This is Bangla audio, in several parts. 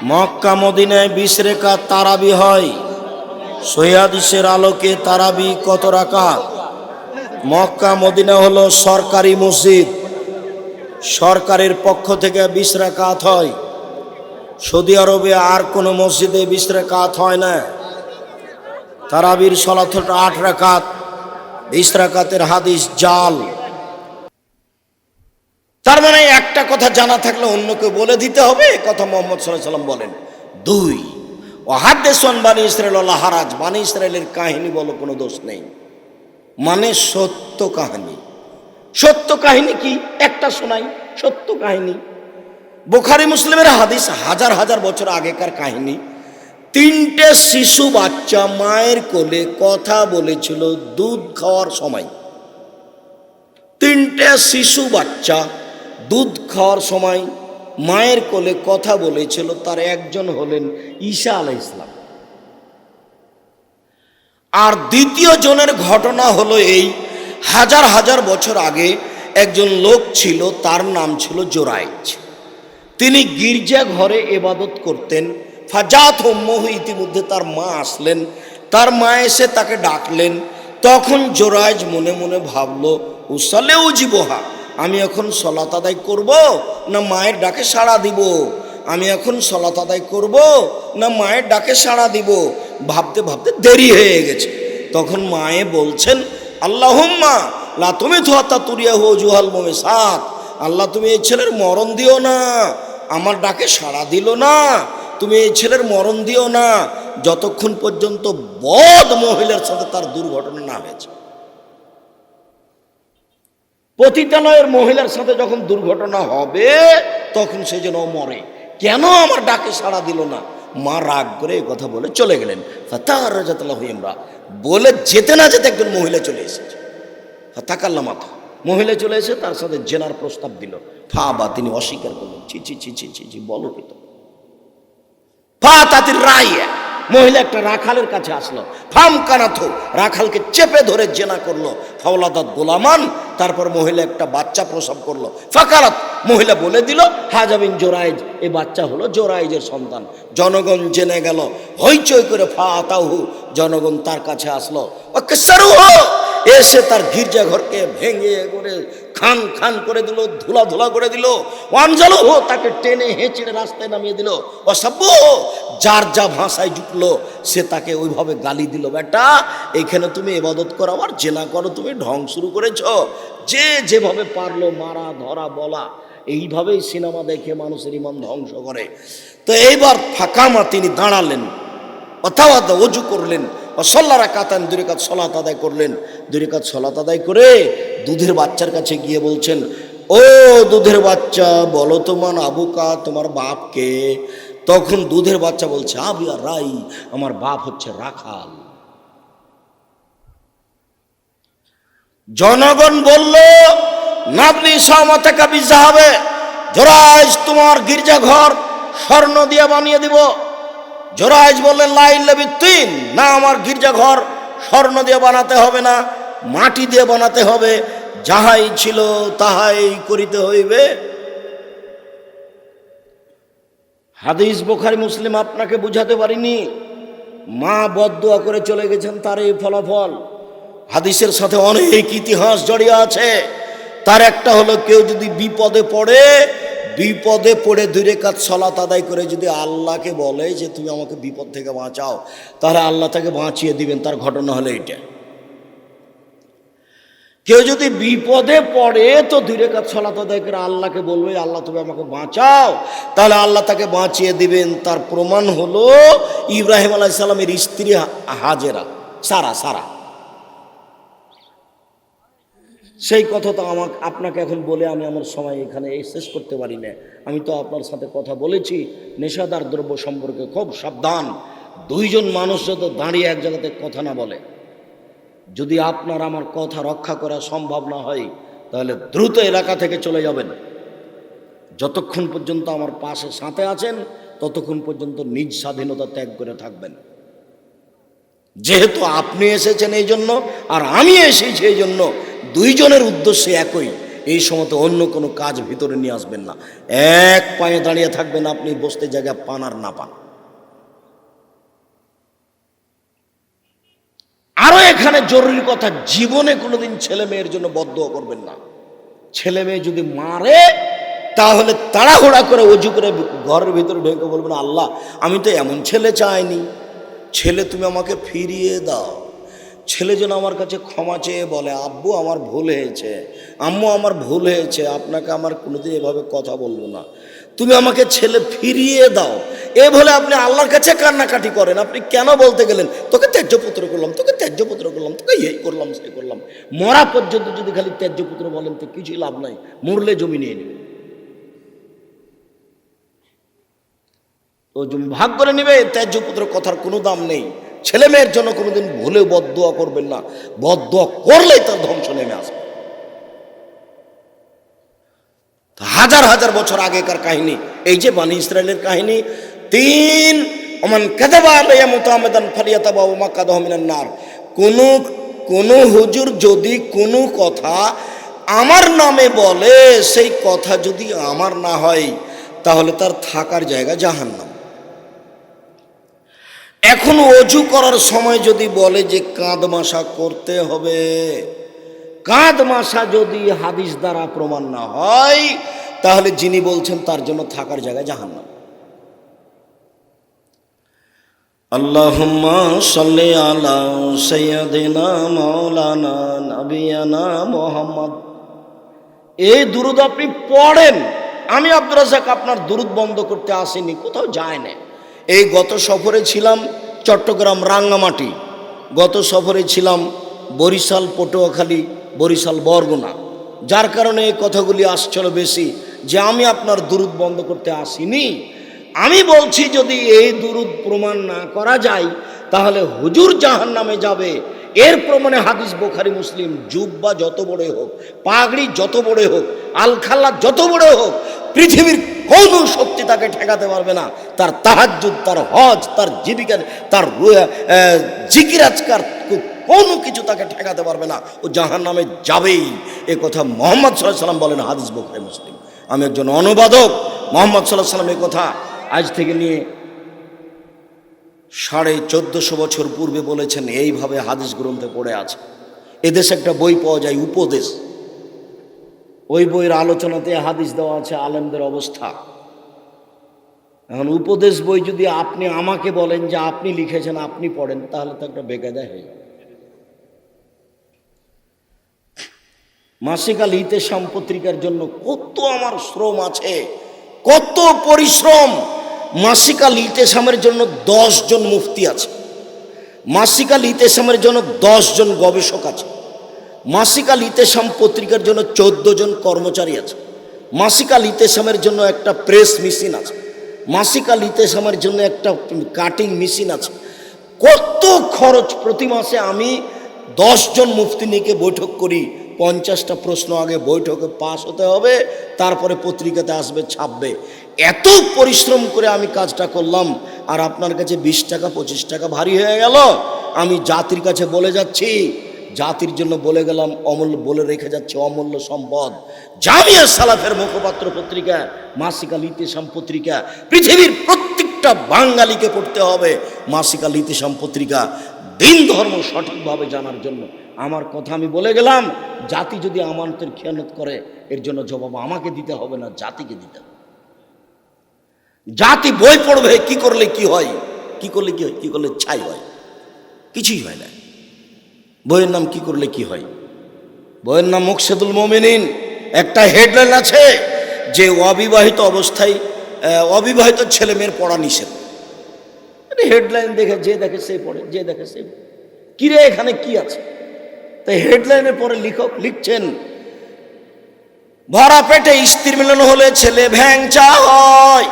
মক্কা মদিনায় 20 রাকাত তারাবি হয়। সহিহ হাদিসের আলোকে তারাবি কত রাকাত? মক্কা মদিনা হলো সরকারি মসজিদ, সরকারের পক্ষ থেকে 20 রাকাত হয়। সৌদি আরবে আর কোনো মসজিদে 20 রাকাত হয় না। তারাবির সালাত 8 রাকাত। 20 রাকাতের হাদিস জাল। তার মানে একটা কথা জানা থাকলে অন্যকে বলে দিতে হবে, কথা মুহাম্মদ সাল্লাল্লাহু আলাইহি ওয়াসাল্লাম বলেন। 2, ও হাদিসুন বানি ইসরাইল ওয়ালা হারাজ, বানি ইসরাইলের কাহিনী বলো কোনো দোষ নেই, মানে সত্য কাহিনী। সত্য কাহিনী কি? একটা শোনাই সত্য কাহিনী। বুখারী মুসলিমের হাদিস, হাজার হাজার বছর আগেকার কাহিনী। 3টে শিশু বাচ্চা মায়ের কোলে কথা বলেছিল দুধ খাওয়ার সময়। 3টে শিশু বাচ্চা দুধ খাওয়ার সময় মায়ের কোলে কথা বলেছিল। তার একজন হলেন ঈসা আলাইহিস সালাম। আর দ্বিতীয় জনের ঘটনা হলো এই, হাজার হাজার বছর আগে একজন লোক ছিল, তার নাম ছিল জোরাইজ। তিনি গির্জা ঘরে ইবাদত করতেন। ফাজাত উম্মুহু, ইতিমধ্যে তার মা আসলেন। তার মা এসে তাকে ডাকলেন। তখন জোরাইজ মনে মনে ভাবলো, উসালে উজিবহা, আমি এখন সালাত আদায় করব না মায়ের ডাকে সাড়া দিব? আমি এখন সালাত আদায় করব না মায়ের ডাকে সাড়া দিব? ভাবতে ভাবতে দেরি হয়ে গেছে। তখন মায়ে বলছেন, আল্লাহুম্মা লা তুমিতু হাত্তা তুরিয়াহু ওজুহাল মুমিসাত, আল্লাহ তুমি এই ছেলের মরণ দিও না। আমার ডাকে সাড়া দিল না, তুমি এই ছেলের মরণ দিও না যতক্ষণ পর্যন্ত বদ মহিলার সাথে তার দুর্ঘটনা না হয়েছে। পতিতালয়ের মহিলার সাথে যখন দুর্ঘটনা হবে তখন সে যেন মরে। কেন আমার ডাকে সাড়া দিল না? মা রাগ করে এই কথা বলে চলে গেলেন। ফাতারাজাতাল্লাহু ইমরা, বলে যেতে না যেতে একজন মহিলা চলে এসেছে। ফাতাকাল্লামাত, মহিলা চলে এসে তার সাথে জেনার প্রস্তাব দিল। ফাবা, তিনি অস্বীকার করলেন। ছি ছি ছি ছি ছি ছি, বলো কি তো। ফাতাতির রাইয়া, মহিলা একটা রাখালের কাছে আসলো। ফাম কানাথো, রাখালকে চেপে ধরে জেনা করলো। ফাওলাদাত গোলামান, তারপর মহিলা একটা বাচ্চা প্রসব করলো। ফাকারাত, মহিলা বলে দিল, হাজাবিন জোরাইজ, এই বাচ্চা হলো জোরাইজের সন্তান। জনগণ জেনে গেল, হইচই করে ফাতাহু, জনগণ তার কাছে আসলো। ওয়াকসারুহু, এসে তার গির্জা ঘরকে ভেঙে করে খান খান করে দিল, ধুলা ধুলা করে দিল। ওয়ানজালুহু, তাকে টেনে হেঁচড়ে রাস্তায় নামিয়ে দিল। ওয়াসাব্বু, যার যা ভাষায় জুটলো সে তাকে ওইভাবে গালি দিল। বেটা, এইখানে তুমি ইবাদত করো আর জেনা করো, তুমি ঢং শুরু করেছ। যে যেভাবে পারলো মারা ধরা বলা, এইভাবেই সিনেমা দেখে মানুষের ইমান ধ্বংস করে। তো এইবার ফাকামা, তিনি দাঁড়ালেন, অথবা ওযু করলেন। সাল্লা রাকাতান, 2 রাকাত সালাত আদায় করলেন। 2 রাকাত সালাত আদায় করে দুধের বাচ্চার কাছে গিয়ে বলছেন, ও দুধের বাচ্চা, বলো তোমার আবুকা, তোমার বাপকে? তখন দুধের বাচ্চা বলছে, আবিয়া রাই, আমার বাপ হচ্ছে রাখাল। জনগণ বলল, নাবনি সামাতাকা বিজাহাবে, জোরাইজ, তোমার গির্জা ঘর স্বর্ণ দিয়ে বানিয়ে দিব। জোরাইজ বললেন, লা ইল্লা বিত্তিন, না, আমার গির্জা ঘর স্বর্ণ দিয়ে বানাতে হবে না, মাটি দিয়ে বানাতে হবে। যাহাই ছিল তাহাই করিতে হইবে। হাদিস বুখারী মুসলিম আপনাকে বুঝাতে পারিনি। মা বদদুয়া করে চলে গেছেন, তার এই ফলাফল। হাদিসের সাথে অনেক ইতিহাস জড়িয়ে আছে। তার একটা হলো, কেউ যদি বিপদে পড়ে 2 রাকাত সালাত আদায় করে যদি আল্লাহকে বলে যে তুমি আমাকে বিপদ থেকে বাঁচাও, তাহলে আল্লাহ তাকে বাঁচিয়ে দিবেন। তার ঘটনা হলো এইটা। কেউ যদি বিপদে পড়ে তো 2 রাকাত সালাত আদায় করে আল্লাহকে বলবে, আল্লাহ তুমি আমাকে বাঁচাও, তাহলে আল্লাহ তাকে বাঁচিয়ে দিবেন। তার প্রমাণ হলো ইব্রাহিম আলাইহিস সালামের স্ত্রী হাজেরা, সারা। সেই কথা তো আপনাকে এখন বলে আমি আমার সময় এখানে শেষ করতে পারি না। আমি তো আপনার সাথে কথা বলেছি নেশাদার দ্রব্য সম্পর্কে, খুব সাবধান। 2 জন মানুষ যদি দাঁড়িয়ে এক জায়গাতে কথা না বলে, যদি আপনার আমার কথা রক্ষা করা সম্ভব না হয়, তাহলে দ্রুত এলাকা থেকে চলে যাবেন। যতক্ষণ পর্যন্ত আমার পাশে সাথে আছেন ততক্ষণ পর্যন্ত নিজ স্বাধীনতা ত্যাগ করে থাকবেন। যেহেতু আপনি এসেছেন এই জন্য আর আমি এসেছি এই জন্য, 2 জনের উদ্দেশ্য একই, এই সময় অন্য কোনো কাজ ভিতরে নিয়ে আসবেন না। এক পায়ে দাঁড়িয়ে থাকবেন, আপনি বসতে জায়গা পান আর না পান। আরো এখানে জরুরি কথা, জীবনে কোনোদিন ছেলে মেয়ের জন্য বদদোয়া করবেন না। ছেলে মেয়ে যদি মারে তাহলে তাড়াহুড়া করে অজু করে ঘরের ভিতরে ঢুকে বলবেন, আল্লাহ আমি তো এমন ছেলে চাইনি, ছেলে তুমি আমাকে ফিরিয়ে দাও। ছেলে যেন আমার কাছে ক্ষমা চেয়ে বলে, আব্বু আমার ভুল হয়েছে, আম্মু আমার ভুল হয়েছে, আপনাকে আমার কোনোদিন এভাবে কথা বলবো না, তুমি আমাকে ছেলে ফিরিয়ে দাও। এ বলে আপনি আল্লাহর কাছে কান্নাকাটি করেন। আপনি কেন বলতে গেলেন তোকে ত্যায্য পুত্র করলাম, তোকে ত্যায্য পুত্র করলাম, তোকে এই করলাম সেই করলাম। মরা পর্যন্ত যদি খালি ত্যায্য পুত্র বলেন তো কিছুই লাভ নাই, মরলে জমি নিয়ে নেবে, ও জমি ভাগ করে নেবে। ত্যায্য পুত্র কথার কোনো দাম নেই। ছেলে মেয়ের জন্য কোনোদিন ভুলে বদদোয়া করবেন না, বদদোয়া করলেই তার ধ্বংস নেমে আসবে। হাজার হাজার বছর আগেকার কাহিনী, এই যে বানি ইসরায়েলের কাহিনী। তিন ওমান কাযাবা আলাইয়া মুতাআম্মিদান ফালিয়াতাবাউ মাকাদাহু মিনান নার। কোন হুজুর যদি কোনো কথা আমার নামে বলে, সেই কথা যদি আমার না হয় তাহলে তার থাকার জায়গা জাহান্নাম। এখন অজু করার সময় যদি বলে যে কাঁধ মাসা করতে হবে, কাঁধ মাসা যদি হাদিস দ্বারা প্রমাণ না হয় তাহলে যিনি বলছেন তার জন্য থাকার জায়গা জাহান্নাম। আল্লাহুম্মা সাল্লি আলা সাইয়্যিদিনা মাওলানা নবিয়ানা মুহাম্মদ। এই দুরূদ আপনি পড়েন। আমি আব্দুর রাজ্জাক আপনার দুরূদ বন্ধ করতে আসিনি, কোথাও যায় না। এই গত সফরে ছিলাম চট্টগ্রাম রাঙ্গামাটি, গত সফরে ছিলাম বরিশাল পটুয়াখালী, বরিশাল বরগুনা, যার কারণে এই কথাগুলি আসছিল বেশি, যে আমি আপনার দুরূদ বন্ধ করতে আসিনি। আমি বলছি যদি এই দুরূদ প্রমাণ না করা যায় তাহলে হুজুর জাহান্নামে যাবে। এর প্রমাণে হাদিস বুখারী মুসলিম, জুব্বা যত বড় হোক, পাগড়ি যত বড় হোক, আলখাল্লা যত বড় হোক, পৃথিবীর কোনো শক্তি তাকে ঠেকাতে পারবে না। তার তাহাজ্জুদ, তার হজ, তার জীবিকা, তার জিকির আজকার কোনো কিছু তাকে ঠেকাতে পারবে না। ও জাহান্নামে যাবেই। এ কথা মুহাম্মদ সাল্লাল্লাহু আলাইহি ওয়াসাল্লাম বলেন, হাদিস বুখারী মুসলিম। আমি একজন অনুবাদক। মুহাম্মদ সাল্লাল্লাহু আলাইহি ওয়াসাল্লাম এই কথা আজ থেকে নিয়ে 1450 বছর পূর্বে বলেছেন। এইভাবে হাদিস গ্রন্থে পড়ে আছে। এদেশে একটা বই পাওয়া যায়, উপদেশ। ওই বইয়ের আলোচনাতে হাদিস দেওয়া আছে আলেমদের অবস্থা। এখন উপদেশ বই যদি আপনি আমাকে বলেন যে আপনি লিখেছেন, আপনি পড়েন, তাহলে তো একটা বেকায়দা হয়ে যাবে। মাসিক আল ইতেশাম পত্রিকার জন্য কত আমার শ্রম আছে, কত পরিশ্রম। মাসিক আল ইতেশামের জন্য 10 জন মুফতি আছে, মাসিক আল ইতেশামের জন্য 10 জন গবেষক আছে, মাসিক আল ইতেশাম পত্রিকার জন্য 14 জন কর্মচারী আছে, মাসিক আল ইতেশামের জন্য একটা প্রেস মেশিন আছে, মাসিক আল ইতেশামের জন্য একটা কাটিং মেশিন আছে। কত খরচ প্রতি মাসে। আমি 10 জন মুফতি নিয়ে বৈঠক করি। 50টা প্রশ্ন আগে বৈঠকে পাস হতে হবে, তারপরে পত্রিকাতে আসবে, ছাপবে। এত পরিশ্রম করে আমি কাজটা করলাম, আর আপনার কাছে 20 টাকা 25 টাকা ভারী হয়ে গেল। আমি জাতির কাছে বলে যাচ্ছি, জাতির জন্য বলে গেলাম, অমূল্য বলে রেখে যাচ্ছে অমূল্য সম্পদ। জামিয়া সালাফের মুখপাত্র পত্রিকা মাসিক আল ইতেশাম পত্রিকা। পৃথিবীর প্রত্যেকটা বাঙালিকে পড়তে হবে মাসিক আল ইতেশাম পত্রিকা, দিন ধর্ম সঠিকভাবে জানার জন্য। আমার কথা আমি বলে গেলাম, জাতি যদি আমানতের খেয়ানত করে এর জন্য জবাব আমাকে দিতে হবে না, জাতিকে দিতে হবে। জাতি বই পড়বে কি করলে কি হয়, কি করলে কি হয়, কি করলে ছাই হয়, কিছুই হয় না। বইয়ের নাম কি করলে কি হয়, বইয়ের নাম মুকশেদুল মুমিনিন। একটা হেডলাইন আছে যে অবিবাহিত অবস্থায় অবিবাহিত ছেলে মেয়ের পড়া নিষেধ। হেডলাইন দেখে যে দেখে সে পড়ে, যে দেখে সে। কিরে এখানে কি আছে? তাই হেডলাইনের পরে লিখক লিখছেন, ভরা পেটে স্ত্রী মিলন হলে ছেলে ভ্যাংচা হয়,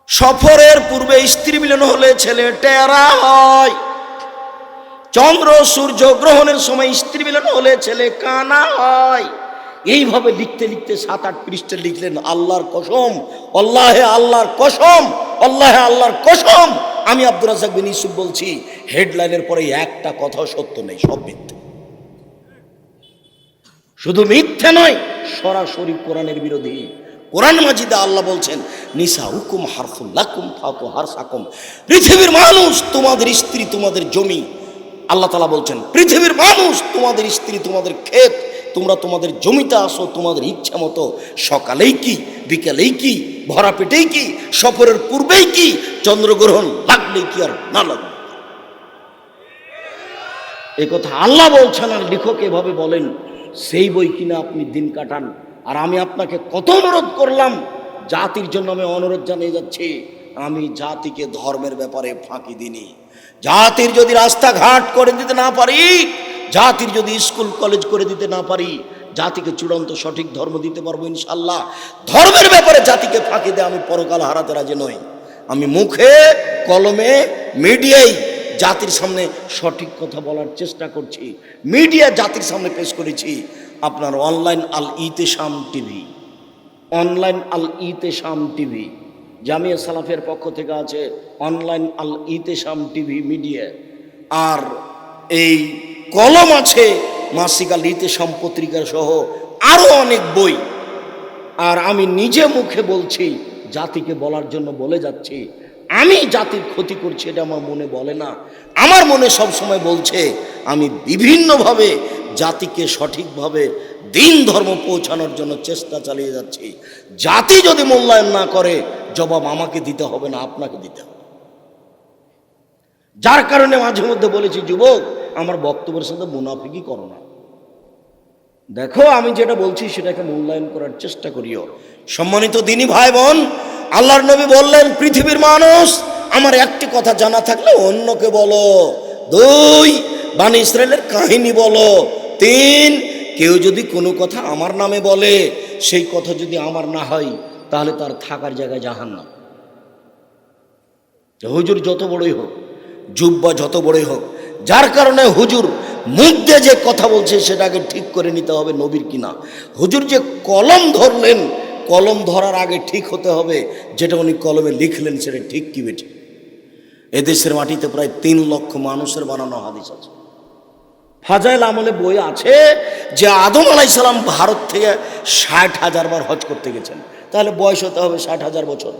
সফরের পূর্বে স্ত্রী মিলন হলে ছেলে টেরা হয়, চন্দ্র সূর্য গ্রহণের সময় স্ত্রী মিলন হলে ছেলে কানা হয়। এইভাবে লিখতে লিখতে 7-8 পৃষ্ঠা লিখলেন। আল্লাহর কসম, আল্লাহে আল্লাহর কসম, আল্লাহে আল্লাহর কসম, আমি আব্দুর রাজ্জাক বিন ইউসুফ বলছি, হেডলাইনের পরে একটা কথাও সত্য নেই, সব মিথ্যে, শুধু মিথ্যা নয়, সরাসরি কোরআনের বিরোধী। কোরআন মাজিদে আল্লাহ বলছেন, নিসাউকুম হারসুল লাকুম ফাতু হারসাকুম, পৃথিবীর মানুষ তোমাদের স্ত্রী, তোমাদের জমি। আল্লাহ তাআলা বলছেন, পৃথিবীর মানুষ তোমাদের স্ত্রী, তোমাদের ক্ষেত, তোমরা তোমাদের জমিতে আসো তোমাদের ইচ্ছা মতো, সকালেই কি, বিকালেই কি, ভরা পেটেই কি, সফরের পূর্বেই কি, চন্দ্রগ্রহণ লাগলেই কি আর না লাগলে। এই কথা আল্লাহ বলছেন, আর লেখক এভাবে বলেন। সেই বই কিনা আপনি দিন কাটান। আর আমি আপনাকে কত অনুরোধ করলাম, জাতির জন্য আমি অনুরোধ জানিয়ে যাচ্ছি, আমি জাতিকে ধর্মের ব্যাপারে ফাঁকি দিইনি। জাতির যদি রাস্তাঘাট করে দিতে না পারি, জাতির যদি স্কুল কলেজ করে দিতে না পারি, জাতিকে চূড়ান্ত সঠিক ধর্ম দিতে পারবো ইনশাল্লাহ। ধর্মের ব্যাপারে জাতিকে ফাঁকি দিয়ে আমি পরকাল হারাতে রাজি নই। আমি মুখে কলমে মিডিয়ায় জাতির সামনে সঠিক কথা বলার চেষ্টা করছি, মিডিয়া জাতির সামনে পেশ করেছি। আপনার অনলাইন আল ইতেশাম টিভি, অনলাইন আল ইতেশাম টিভি, জামিয়া সালাফের পক্ষ থেকে আছে অনলাইন আল ইতেশাম টিভি মিডিয়া। আর এই কলম আছে মাসিক আল ইতেশাম পত্রিকা সহ আরও অনেক বই। আর আমি নিজে মুখে বলছি, জাতিকে বলার জন্য বলে যাচ্ছি, আমি জাতির ক্ষতি করছি এটা আমার মনে বলে না। আমার মনে সব সময় বলছে, আমি বিভিন্নভাবে জাতিকে সঠিকভাবে দিন ধর্ম পৌঁছানোর জন্য চেষ্টা চালিয়ে যাচ্ছি। জাতি যদি মূল্যায়ন না করে, জবাব আমাকে দিতে হবে না, আপনাকে দিতে হবে। যার কারণে মাঝে মধ্যে বলেছি, যুবক, আমার বক্তব্যের সাথে মুনাফিকি করো না। দেখো, আমি যেটা বলছি সেটাকে মূল্যায়ন করার চেষ্টা করিও। সম্মানিত দিনী ভাই বোন, আল্লাহর নবী বললেন, পৃথিবীর মানুষ আমার একটি কথা জানা থাকলে অন্যকে বলো। 2, বানি ইসরায়েলের কাহিনী বলো। 3, কেউ যদি কোনো কথা আমার নামে বলে, সেই কথা যদি আমার না হয়, তাহলে তার থাকার জায়গায় জাহান্নাম। হুজুর যত বড়ই হোক, জুব্বা যত বড়ই হোক, যার কারণে হুজুর মুখ দিয়ে যে কথা বলছে সেটাকে ঠিক করে নিতে হবে নবীর কিনা। হুজুর যে কলম ধরলেন, কলম ধরার আগে ঠিক হতে হবে যেটা উনি কলমে লিখলেন সেটা ঠিক কি বেঠিক। এদেশের মাটিতে প্রায় 3 লক্ষ মানুষের বানানো হাদিস আছে। ফাজাইল আমলে বই আছে যে আদম আলাইহিস সালাম ভারত থেকে 60,000 বার হজ করতে গেছেন। তাহলে বয়স হতে হবে 60,000 বছর।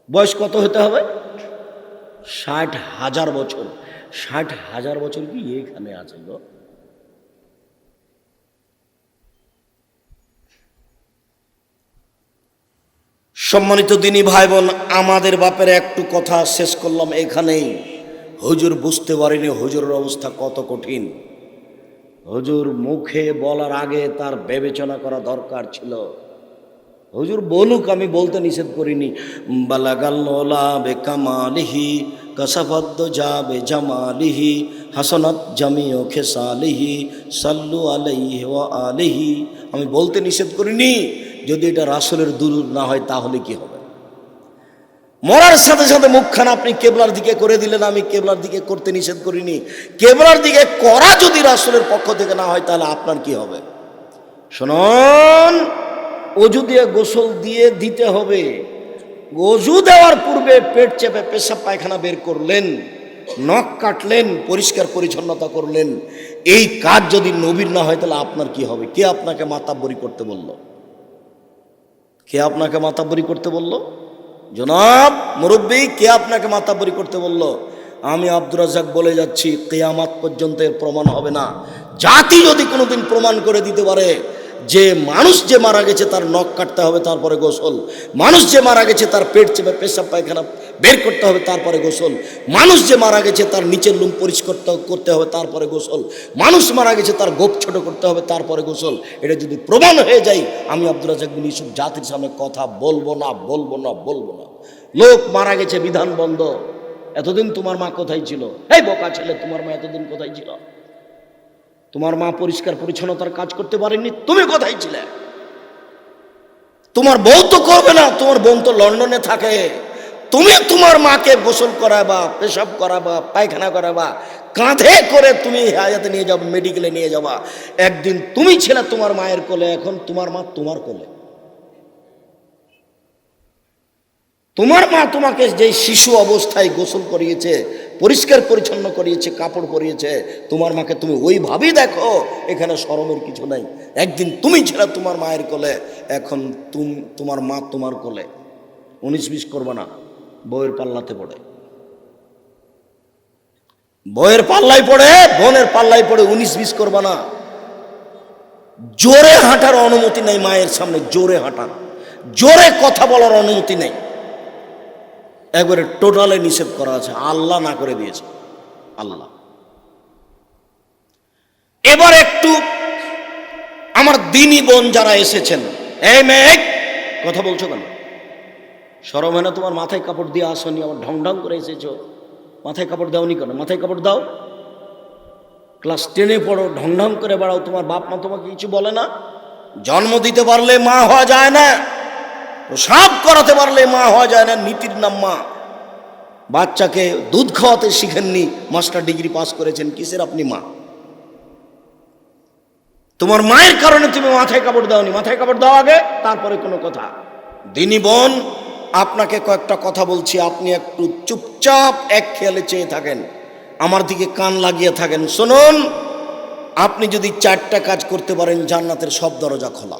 বয়স কত হতে হবে? 60,000 বছর। 60,000 বছর কি এখানে আছে গো? সম্মানিত দিনী ভাই বোন, আমাদের বাপের একটু কথা শেষ করলাম এখানেই। হুজুর বুঝতে পারিনি হুজুরের অবস্থা কত কঠিন। হুজুর মুখে বলার আগে তার বিবেচনা করা দরকার ছিল। হুজুর বলুক, আমি বলতে নিষেধ করিনি। বালাগাল্লা বেকামালিহি কাসাফাদ্দ যাবে জামালিহি হাসানাত জামিও খেসালিহি সাল্লু আলাইহি ওয়া আলিহি। আমি বলতে নিষেধ করিনি। যদি এটা রাসূলের দুরূদ না হয় তাহলে কি হবে? মরার সাথে সাথে মুখখানা আপনি কেবলার দিকে করে দিলেন, আমি কেবলার দিকে করতে নিষেধ করিনি। কেবলার দিকে করা যদি রাসূলের পক্ষ থেকে না হয় তাহলে আপনার কি হবে? শুনুন, অজু দিয়ে গোসল দিয়ে দিতে হবে। অজু দেওয়ার পূর্বে পেট চেপে পেশাব পায়খানা বের করলেন, নখ কাটলেন, পরিষ্কার পরিচ্ছন্নতা করলেন। এই কাজ যদি নবীর না হয় তাহলে আপনার কি হবে? কে আপনাকে মাতাব্বরি করতে বলল? কে আপনাকে মাতাব্বরি করতে বলল? জনাব মুরব্বী, কে আপনাকে মাতাব্বরি করতে বলল? আমি আব্দুর রাজ্জাক বলে যাচ্ছি, কিয়ামত পর্যন্ত এর প্রমাণ হবে না। জাতি যদি কোনোদিন প্রমাণ করে দিতে পারে যে মানুষ যে মারা গেছে তার নখ কাটতে হবে তারপরে গোসল, মানুষ যে মারা গেছে তার পেট চেপে পেশাব পায়খানা বের করতে হবে তারপরে গোসল, মানুষ যে মারা গেছে তার নিচের লুম পরিষ্কার করতে হবে তারপরে গোসল, মানুষ মারা গেছে তার গোপ ছোট করতে হবে তারপরে গোসল, এটা যদি প্রমাণ হয়ে যায়, আমি আব্দুর রাজ্জাক বিন ইউসুফ জাতির সামনে কথা বলবো না, বলবো না, বলবো না। লোক মারা গেছে, বিধান বন্ধ। এতদিন তোমার মা কোথায় ছিল? এই বোকা ছেলে, তোমার মা এতদিন কোথায় ছিল? তোমার মা পরিষ্কার পরিচ্ছন্নতার কাজ করতে পারেননি, তুমি কোথায় ছিলে? তোমার বউ তো করবে না, তোমার বোন তো লন্ডনে থাকে। তুমি তোমার মাকে গোসল করাবা, পেশাব করাবা, পায়খানা করাবা, কাঁধে করে তুমি হায়াতে নিয়ে যাবে, মেডিকেলে নিয়ে যাবা। একদিন তুমি ছিলে তোমার মায়ের কোলে, এখন তোমার মা তোমার কোলে। তোমার মা তোমাকে যে শিশু অবস্থায় গোসল করিয়েছে পরিষ্কার পরিচ্ছন্ন করিয়েছে, কাপড় পরিয়েছে, তোমার মাকে তুমি ওইভাবেই দেখো, এখানে শরমের কিছু নাই। একদিন তুমি ছিল তোমার মায়ের কোলে, এখন তোমার মা তোমার কোলে। 19-20 করবে না, বউয়ের পাল্লাতে পড়ে, বউয়ের পাল্লাই পড়ে, বোনের পাল্লাই পড়ে, 19-20 করবে না। জোরে হাঁটার অনুমতি নেই মায়ের সামনে, জোরে হাঁটার, জোরে কথা বলার অনুমতি নেই, একবারে টোটালে নিষেধ করা আছে, আল্লাহ না করে দিয়েছে, আল্লাহ। এবার একটু আমার দিনী বোন যারা এসেছেন, এই মেয়ে কথা বলছো কেন? শরম হয় না তোমার? মাথায় কাপড় দিয়ে আসনি, আমার ঢং ঢং করে এসেছো, মাথায় কাপড় দাওনি কেন? মাথায় কাপড় দাও, ক্লাস 10-এ পড়ো, ঢং ঢং করে বাড়াও, তোমার বাপ মা তোমাকে কিছু বলে না? জন্ম দিতে পারলে মা হওয়া যায় না, সব করাতে পারলে মা হওয়া যায় না, নীতির নাম মা। বাচ্চাকে দুধ খাওয়াতে শিখেননি, মাস্টার ডিগ্রি পাস করেছেন, কিসের আপনি মা? তোমার মায়ের কারণে তুমি মাথায় কাপড় দাওনি, মাথায় কাপড় দাও আগে, তারপরে কোনো কথা। দিনী বোন, আপনাকে কয়েকটা কথা বলছি, আপনি একটু চুপচাপ এক খেয়ালে চেয়ে থাকেন, আমার দিকে কান লাগিয়ে থাকেন, শুনুন। আপনি যদি 4টা কাজ করতে পারেন, জান্নাতের সব দরজা খোলা,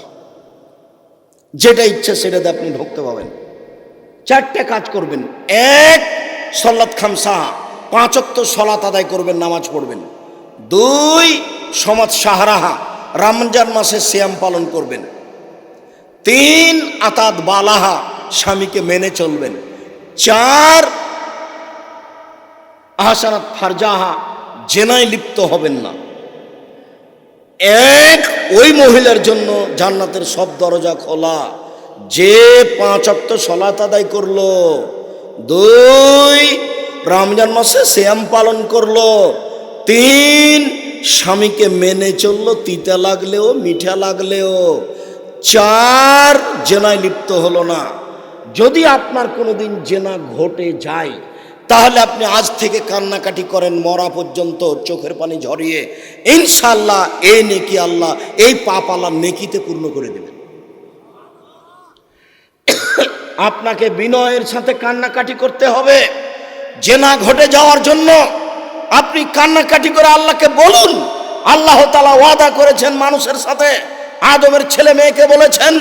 যেটা ইচ্ছা সেটাতে আপনি ঢুকতে পাবেন। 4টা কাজ করবেন। 1, সলাত খামসা, 5 ওয়াক্ত সলাত আদায় করবেন, নামাজ পড়বেন। 2, সমাজ সাহারাহা, রমজান মাসে সিয়াম পালন করবেন। 3, আতাত বালাহা, স্বামীকে মেনে চলবেন। 4, আহসানাত ফারজাহা, জেনায় লিপ্ত হবেন না। 1, ওই মহিলার জন্য জান্নাতের সব দরজা খোলা, যে 5 ওয়াক্ত সালাত আদায় করলো। 2, রমজান মাসে সিয়াম পালন করলো। 3, স্বামীকে মেনে চললো, তিতা লাগলেও মিঠা লাগলেও। 4, জেনায় লিপ্ত হলো না। যদি আপনার কোনোদিন জেনা ঘটে যায়, তাহলে আপনি আজ থেকে কান্নাকাটি করেন মরা পর্যন্ত, চোখের পানি ঝরিয়ে, ইনশাআল্লাহ এই নেকি আল্লাহ, এই পাপ আল্লাহ নেকিতে পূর্ণ করে দেবেন। আপনাকে বিনয়ের সাথে কান্নাকাটি করতে হবে। জেনা ঘটে যাওয়ার জন্য আপনি কান্নাকাটি করে আল্লাহকে বলুন। আল্লাহ তাআলা ওয়াদা করেছেন মানুষের সাথে, আদমের ছেলে মেয়েকে বলেছেন,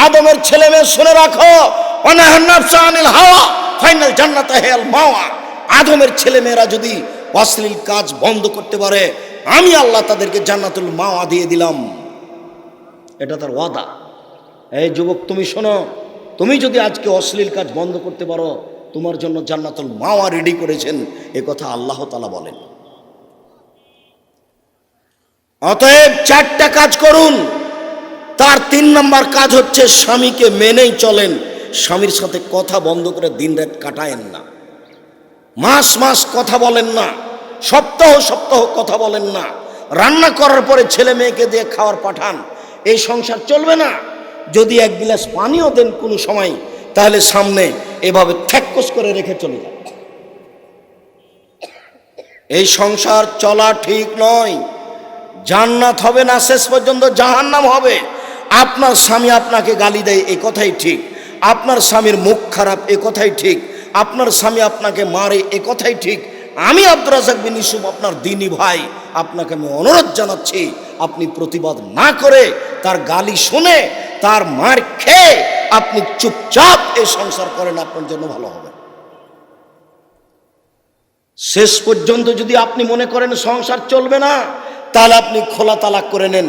আদমের ছেলে মেয়ে শুনে রাখো, ওয়ানাহান নাফসা আনিল হাওয়া ফাইনাল জান্নাতা হিয়াল মাওয়া। আদমের ছেলে মেয়েরা যদি অশ্লীল কাজ বন্ধ করতে পারে, আমি আল্লাহ তাদেরকে জান্নাতুল মাওয়া দিয়ে দিলাম, এটা তার ওয়াদা। এই যুবক তুমি শোনো, তুমি যদি আজকে অশ্লীল কাজ বন্ধ করতে পারো, তোমার জন্য জান্নাতুল মাওয়া রেডি করেছেন, এ কথা আল্লাহ তাআলা বলেন। অতএব 4টা কাজ করুন। তার 3 নম্বর কাজ হচ্ছে স্বামীকে মেনেই চলেন, স্বামীর সাথে কথা বন্ধ করে দিনরাত কাটায়েন না, মাস মাস কথা বলেন না, সপ্তাহ সপ্তাহ কথা বলেন না। রান্না করার পরে ছেলে মেয়েকে দিয়ে খাওয়ার পাঠান, এই সংসার চলবে না। যদি 1 গ্লাস পানিও দেন কোনো সময়, তাহলে সামনে এভাবে থ্যাক্কস করে রেখে চলে যান। এই সংসার চলা ঠিক নয়, জান্নাত হবে না, শেষ পর্যন্ত জাহান্নাম হবে। আপনার স্বামী আপনাকে গালি দেয়, এ কথাই ঠিক। আপনার স্বামীর মুখ খারাপ, এ কথাই ঠিক। আপনার স্বামী আপনাকে মারে, এ কথাই ঠিক। আমি আব্দুর রাজ্জাক বিন ইউসুফ, আপনার দ্বীনি ভাই, আপনাকে আমি অনুরোধ জানাচ্ছি, আপনি প্রতিবাদ না করে, তার গালি শুনে, তার মার খেয়ে আপনি চুপচাপ এই সংসার করেন, আপনার জন্য ভালো হবে। শেষ পর্যন্ত যদি আপনি মনে করেন সংসার চলবে না, তাহলে আপনি খোলা তালাক করে নেন।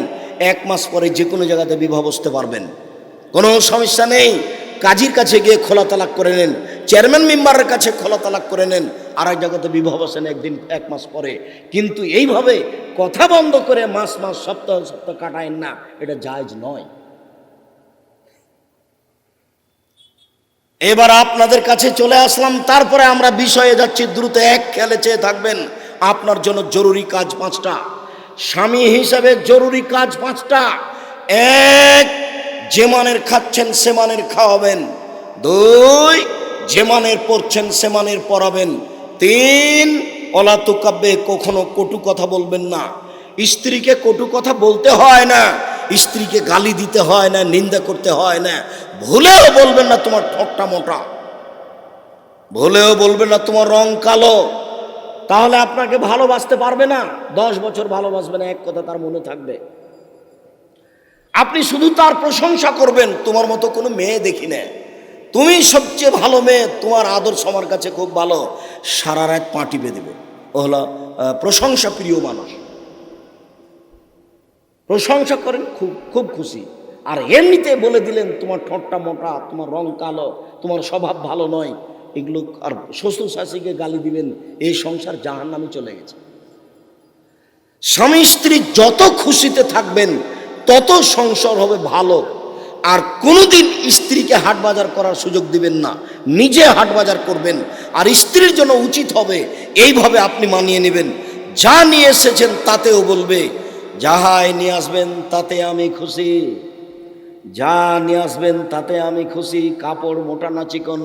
1 মাস পরে যে কোনো জায়গাতে বিবাহ বসতে পারবেন, কোনো সমস্যা নেই। কাজীর কাছে গিয়ে খোলা তালাক করে নেন, চেয়ারম্যান মেম্বারের কাছে খোলা তালাক করে নেন, আর এক জায়গাতে বিবাহ বসেন 1 মাস পরে। কিন্তু এইভাবে কথা বন্ধ করে মাস মাস সপ্তাহ সপ্তাহ কাটায়েন না, এটা জায়েজ নয়। এবার আপনাদের কাছে চলে আসলাম, তারপরে আমরা বিষয়ে যাচ্ছি দ্রুত, এক খেয়ালে চেয়ে থাকবেন। আপনার জন্য জরুরি কাজ 5টা, স্বামী হিসাবে জরুরি কাজ 5টা। 1, যে মানের খাচ্ছেন সে মানের খাওয়াবেন। 2, যে মানের পড়ছেন সে মানের পড়াবেন। 3, ওলা তুকাব্বে, কখনো কটু কথা বলবেন না। স্ত্রীকে কটু কথা বলতে হয় না, স্ত্রীকে গালি দিতে হয় না, নিন্দা করতে হয় না। ভুলেও বলবেন না তোমার ঠোঁটটা মোটা, ভুলেও বলবেন না তোমার রং কালো, তাহলে আপনাকে ভালোবাসতে পারবে না, 10 বছর ভালোবাসবে না, এক কথা তার মনে থাকবে। আপনি শুধু তার প্রশংসা করবেন, তোমার মতো কোনো মেয়ে দেখি না, তুমি সবচেয়ে ভালো মেয়ে, তোমার আদর্শ আমার কাছে খুব ভালো, সারা রাত পা টিপে দেবে। ও হলো প্রশংসা প্রিয় মানুষ। প্রশংসা করেন, খুব খুব খুশি। আর এমনিতে বলে দিলেন তোমার ঠোঁটটা মোটা, তোমার রং কালো, তোমার স্বভাব ভালো নয়, এগুলো আর শ্বশুর শাশুড়িকে গালি দিবেন, এই সংসার জাহান্নামে চলে গেছে। স্বামী স্ত্রী যত খুশিতে থাকবেন তত সংসার হবে ভালো। আর কোনোদিন স্ত্রীকে হাট বাজার করার সুযোগ দিবেন না, নিজে হাট বাজার করবেন। আর স্ত্রীর জন্য উচিত হবে এইভাবে আপনি মানিয়ে নেবেন, যা নিয়ে এসেছেন তাতেও বলবে যাহাই নিয়ে আসবেন তাতে আমি খুশি, যা নিয়ে আসবেন তাতে আমি খুশি, কাপড় মোটা না চিকন,